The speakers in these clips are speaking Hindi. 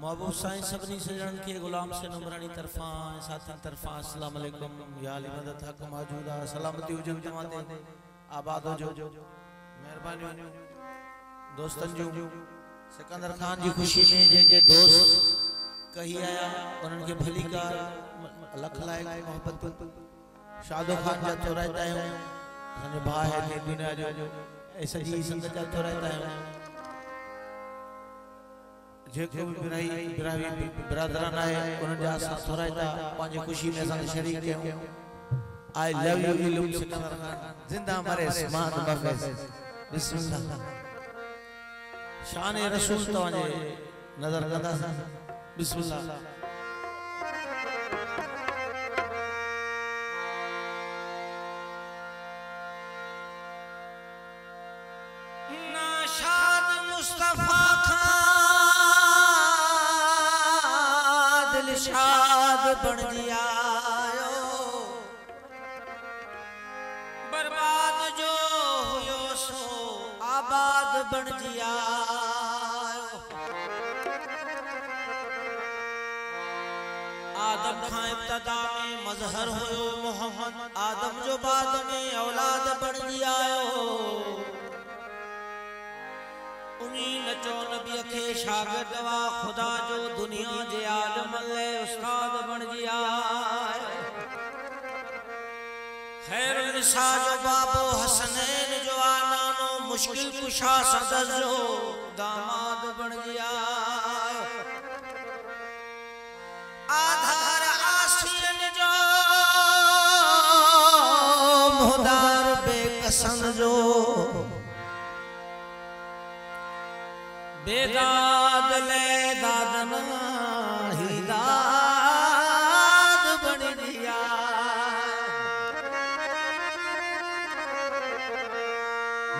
महबूब साईं सभनी सजन के गुलाम से नमरानी तरफा साथी तरफा अस्सलाम वालेकुम या अली मदद हक मौजूदा सलामती हुजन जमाते आबाद हो जो मेहरबानी दोस्तन जो सिकंदर खान जी खुशी में जे दोस्त कही आया उन्हनि के भली का लख लायक मोहब्बत शादो खान जा तो रहता है सने भाई है दुनिया जो ऐसा जी संगत जा तो रहता है जे को भी बिरावी ब्रदरन आए उन्हनि जा साथ तो रहता पांजे खुशी में संग शरीक के आई लव यू इल्म सिकंदर खान जिंदा मरे स्मान बफेस बिस्मिल्लाह शान रसूल तवाने नजर कंदा बिस्मिल्लाह नाशाद मुस्तफा खान दिलशाद बन दिया बर्बाद जो हुयो सो आबाद बन दिया आदम खां इब्तदा में मजहर हुयो मोहम्मद आदम जो बाद में औलाद बन दिया उम्मीद चो नबी के शागिर्द वा खुदा जो दुनिया जे आलम ले उस्ताद बन गया खैर निसा जो बाबो हसनैन जो आनानो मुश्किल कुशा सदर जो दामाद बन गया आधार आसियन जो मुहदार बेकसन जो बेदाद ले दादना ही दाद बन दिया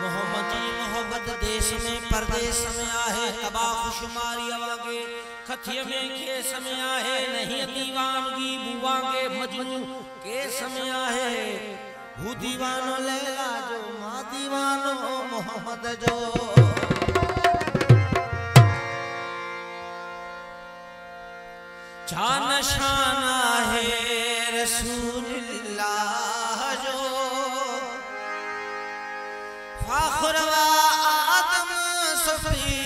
मोहब्बत मोहब्बत देश में परदेश में आहे तबा खुशमारी आवागे खथिय में के समय आहे नहीं दीवानगी बुवागे मजनू के समय आहे हु दीवानो लैला जो मां दीवानो मोहम्मद जो जानशाना है रसूलुल्लाह जो फाखुर व आदम सफी